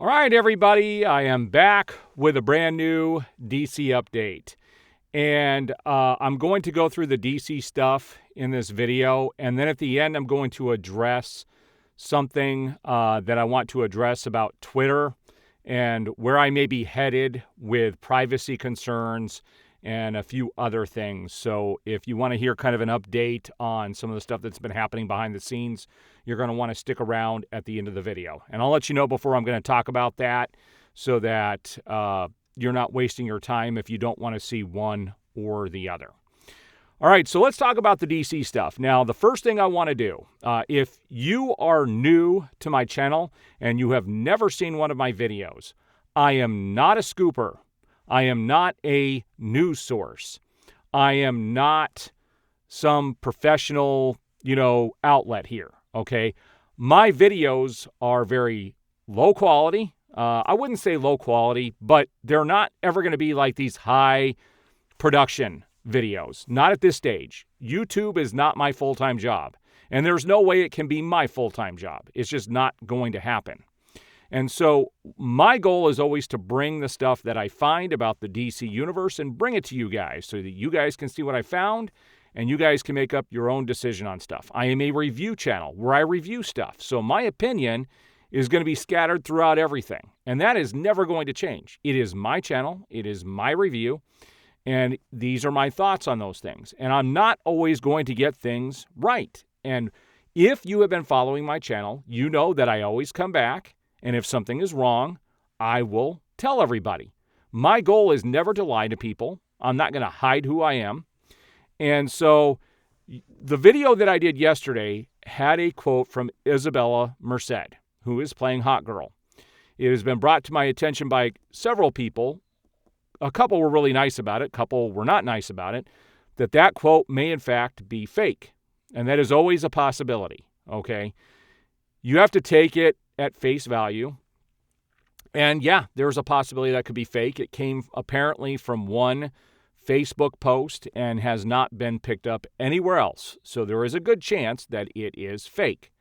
All right, everybody, I am back with a brand new DC update. And I'm going to go through the DC stuff in this video. And then at the end, I'm going to address something that I want to address about Twitter and where I may be headed with privacy concerns and a few other things. So if you want to hear kind of an update on some of the stuff that's been happening behind the scenes, you're going to want to stick around at the end of the video. And I'll let you know before I'm going to talk about that so that you're not wasting your time if you don't want to see one or the other. All right, so let's talk about the DC stuff. Now, the first thing I want to do, if you are new to my channel and you have never seen one of my videos, I am not a scooper. I am not a news source. I am not some professional, outlet here, okay? My videos are very low quality. I wouldn't say low quality, but they're not ever going to be like these high production videos. Not at this stage. YouTube is not my full-time job, and there's no way it can be my full-time job. It's just not going to happen. And so my goal is always to bring the stuff that I find about the DC universe and bring it to you guys so that you guys can see what I found and you guys can make up your own decision on stuff. I am a review channel where I review stuff. So my opinion is going to be scattered throughout everything. And that is never going to change. It is my channel. It is my review. And these are my thoughts on those things. And I'm not always going to get things right. And if you have been following my channel, you know that I always come back. And if something is wrong, I will tell everybody. My goal is never to lie to people. I'm not going to hide who I am. And so the video that I did yesterday had a quote from Isabella Merced, who is playing Hot Girl. It has been brought to my attention by several people. A couple were really nice about it. A couple were not nice about it. That quote may in fact be fake. And that is always a possibility, okay? You have to take it at face value. And yeah, there's a possibility that could be fake. It came apparently from one Facebook post and has not been picked up anywhere else. So there is a good chance that it is fake.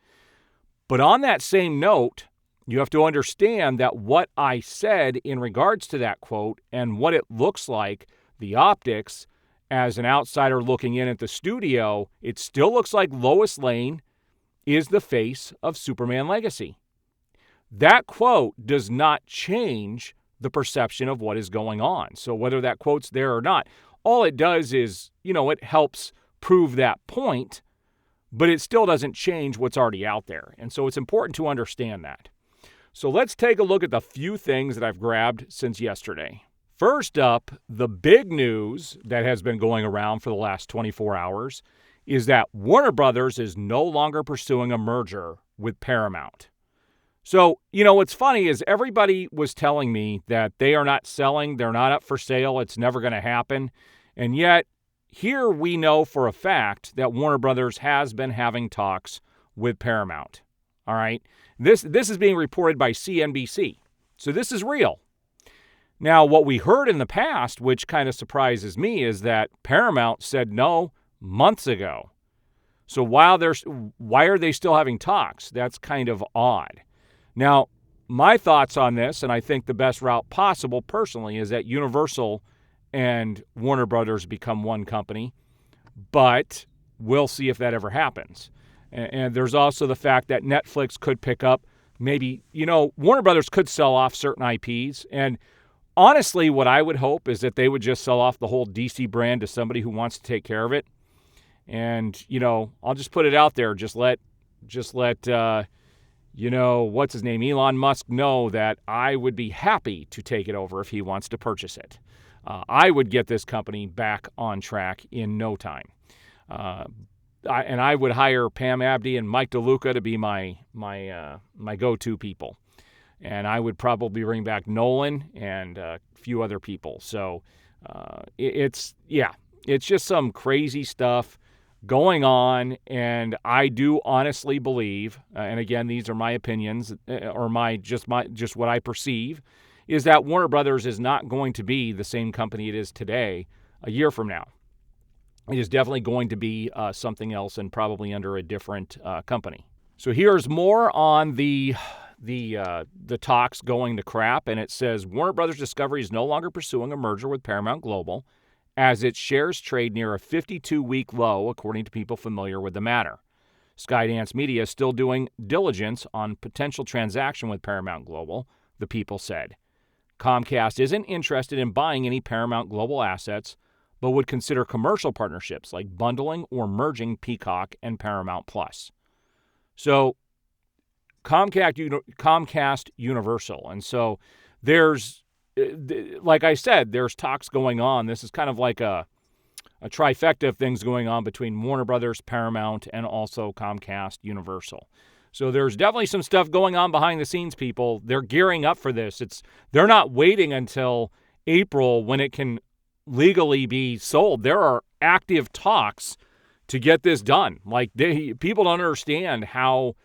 But on that same note, you have to understand that what I said in regards to that quote and what it looks like, the optics, as an outsider looking in at the studio, it still looks like Lois Lane is the face of Superman Legacy. That quote does not change the perception of what is going on. So whether that quote's there or not, all it does is, it helps prove that point, but it still doesn't change what's already out there. And so it's important to understand that. So let's take a look at the few things that I've grabbed since yesterday. First up, the big news that has been going around for the last 24 hours is that Warner Brothers is no longer pursuing a merger with Paramount. So, what's funny is everybody was telling me that they are not selling, they're not up for sale, it's never going to happen. And yet, here we know for a fact that Warner Brothers has been having talks with Paramount. All right? This is being reported by CNBC. So this is real. Now, what we heard in the past, which kind of surprises me, is that Paramount said no months ago. So why are they still having talks? That's kind of odd. Now, my thoughts on this, and I think the best route possible personally, is that Universal and Warner Brothers become one company, but we'll see if that ever happens. And there's also the fact that Netflix could pick up maybe, Warner Brothers could sell off certain IPs. And honestly, what I would hope is that they would just sell off the whole DC brand to somebody who wants to take care of it. And, I'll just put it out there. Just let what's his name, Elon Musk, know that I would be happy to take it over if he wants to purchase it. I would get this company back on track in no time. And I would hire Pam Abdi and Mike DeLuca to be my go-to people. And I would probably bring back Nolan and a few other people. So it's just some crazy stuff going on, and I do honestly believe, and again, these are my opinions, or just what I perceive, is that Warner Brothers is not going to be the same company it is today a year from now. It is definitely going to be something else and probably under a different company. So here's more on the the talks going to crap, and it says Warner Brothers Discovery is no longer pursuing a merger with Paramount Global as its shares trade near a 52-week low, according to people familiar with the matter. Skydance Media is still doing diligence on potential transaction with Paramount Global, the people said. Comcast isn't interested in buying any Paramount Global assets, but would consider commercial partnerships like bundling or merging Peacock and Paramount Plus. So Comcast Universal. And so there's, like I said, there's talks going on. This is kind of like a trifecta of things going on between Warner Brothers, Paramount, and also Comcast Universal. So there's definitely some stuff going on behind the scenes, people. They're gearing up for this. They're not waiting until April when it can legally be sold. There are active talks to get this done. Like, people don't understand how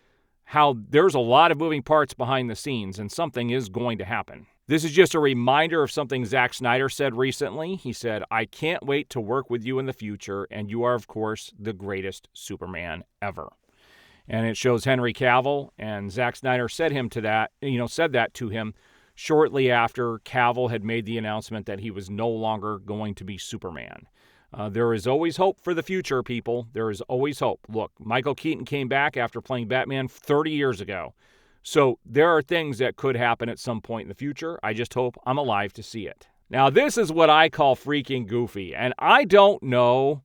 there's a lot of moving parts behind the scenes, and something is going to happen. This is just a reminder of something Zack Snyder said recently. He said, "I can't wait to work with you in the future, and you are, of course, the greatest Superman ever." And it shows Henry Cavill, and Zack Snyder said that to him shortly after Cavill had made the announcement that he was no longer going to be Superman. There is always hope for the future, people. There is always hope. Look, Michael Keaton came back after playing Batman 30 years ago. So there are things that could happen at some point in the future. I just hope I'm alive to see it. Now, this is what I call freaking goofy. And I don't know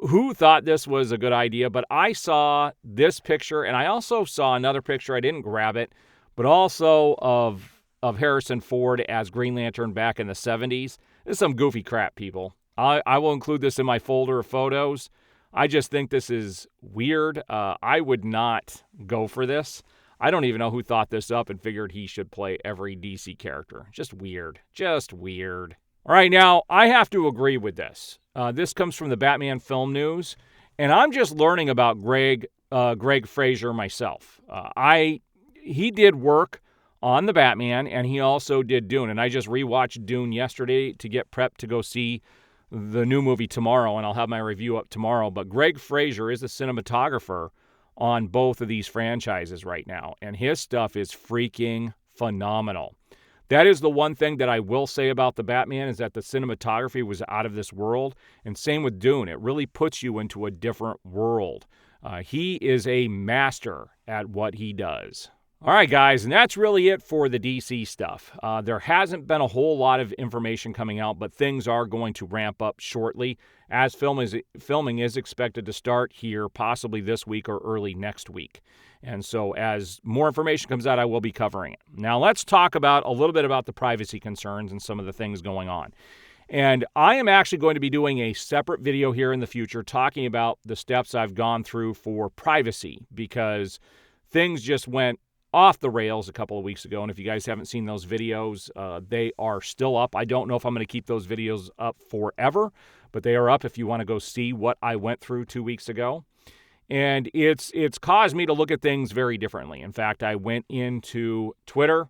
who thought this was a good idea, but I saw this picture, and I also saw another picture. I didn't grab it, but also of Harrison Ford as Green Lantern back in the 70s. This is some goofy crap, people. I will include this in my folder of photos. I just think this is weird. I would not go for this. I don't even know who thought this up and figured he should play every DC character. Just weird. Just weird. All right, now, I have to agree with this. This comes from the Batman Film News, and I'm just learning about Greg Fraser myself. He did work on the Batman, and he also did Dune, and I just rewatched Dune yesterday to get prepped to go see the new movie tomorrow, and I'll have my review up tomorrow. But Greg Fraser is the cinematographer on both of these franchises right now, and his stuff is freaking phenomenal. That is the one thing that I will say about the Batman, is that the cinematography was out of this world, and same with Dune. It really puts you into a different world. He is a master at what he does. All right, guys, and that's really it for the DC stuff. There hasn't been a whole lot of information coming out, but things are going to ramp up shortly as filming is expected to start here possibly this week or early next week. And so as more information comes out, I will be covering it. Now, let's talk about a little bit about the privacy concerns and some of the things going on. And I am actually going to be doing a separate video here in the future talking about the steps I've gone through for privacy, because things just went off the rails a couple of weeks ago. And if you guys haven't seen those videos, they are still up. I don't know if I'm going to keep those videos up forever, but they are up if you want to go see what I went through 2 weeks ago. And it's caused me to look at things very differently. In fact, I went into Twitter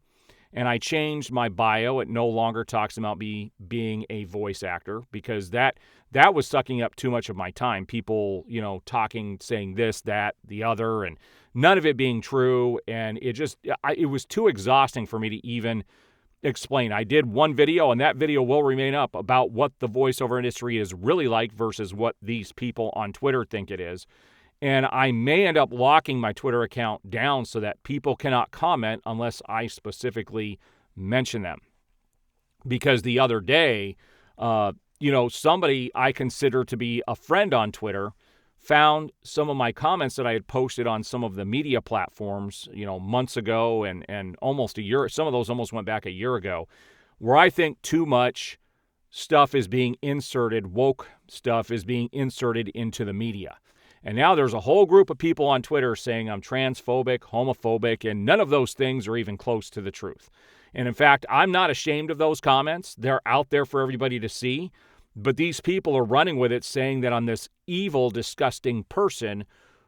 and I changed my bio. It no longer talks about me being a voice actor, because that was sucking up too much of my time. People, talking, saying this, that, the other, and none of it being true. And it was too exhausting for me to even explain. I did one video, and that video will remain up, about what the voiceover industry is really like versus what these people on Twitter think it is. And I may end up locking my Twitter account down so that people cannot comment unless I specifically mention them. Because the other day, somebody I consider to be a friend on Twitter found some of my comments that I had posted on some of the media platforms, months ago and almost a year. Some of those almost went back a year ago, where I think too much stuff is being inserted, woke stuff is being inserted into the media. And now there's a whole group of people on Twitter saying I'm transphobic, homophobic, and none of those things are even close to the truth. And in fact, I'm not ashamed of those comments. They're out there for everybody to see. But these people are running with it, saying that I'm this evil, disgusting person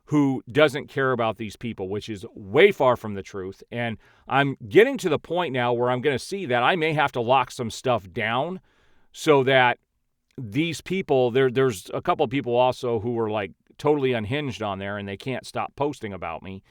who doesn't care about these people, which is way far from the truth. And I'm getting to the point now where I'm going to see that I may have to lock some stuff down so that these people, there's a couple of people also who are like totally unhinged on there, and they can't stop posting about me.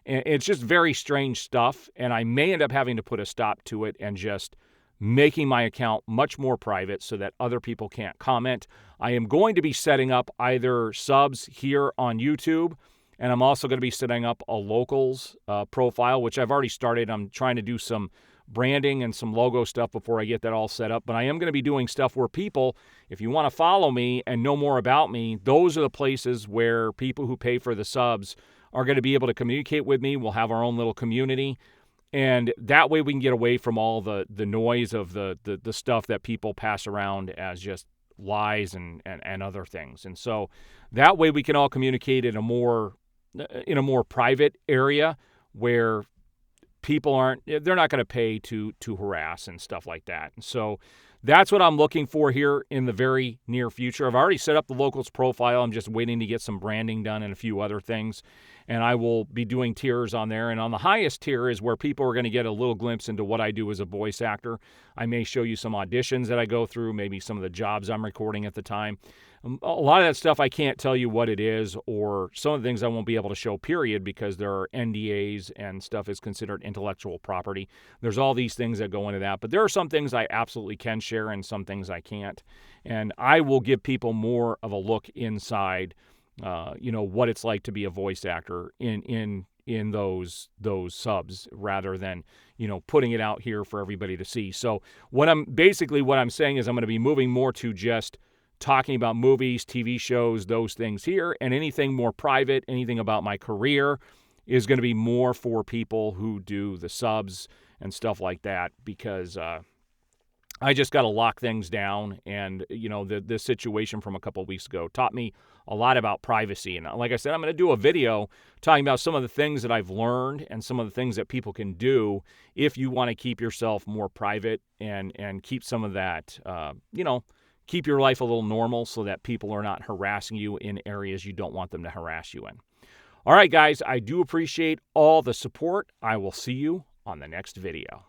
And it's just very strange stuff, and I may end up having to put a stop to it and just making my account much more private so that other people can't comment. I am going to be setting up either subs here on YouTube, and I'm also going to be setting up a locals profile, which I've already started. I'm trying to do some branding and some logo stuff before I get that all set up. But I am going to be doing stuff where people, if you want to follow me and know more about me, those are the places where people who pay for the subs are going to be able to communicate with me. We'll have our own little community. And that way we can get away from all the noise of the stuff that people pass around as just lies and other things. And so that way we can all communicate in a more private area where people they're not going to pay to harass and stuff like that. And so that's what I'm looking for here in the very near future. I've already set up the locals profile. I'm just waiting to get some branding done and a few other things. And I will be doing tiers on there. And on the highest tier is where people are going to get a little glimpse into what I do as a voice actor. I may show you some auditions that I go through, maybe some of the jobs I'm recording at the time. A lot of that stuff I can't tell you what it is, or some of the things I won't be able to show, period, because there are NDAs and stuff is considered intellectual property. There's all these things that go into that. But there are some things I absolutely can share and some things I can't. And I will give people more of a look inside what it's like to be a voice actor in those subs rather than, putting it out here for everybody to see. So what I'm saying is I'm going to be moving more to just talking about movies, TV shows, those things here, and anything more private, anything about my career is going to be more for people who do the subs and stuff like that, because I just got to lock things down. And, this situation from a couple of weeks ago taught me a lot about privacy. And like I said, I'm going to do a video talking about some of the things that I've learned and some of the things that people can do if you want to keep yourself more private and keep some of that, keep your life a little normal so that people are not harassing you in areas you don't want them to harass you in. All right, guys, I do appreciate all the support. I will see you on the next video.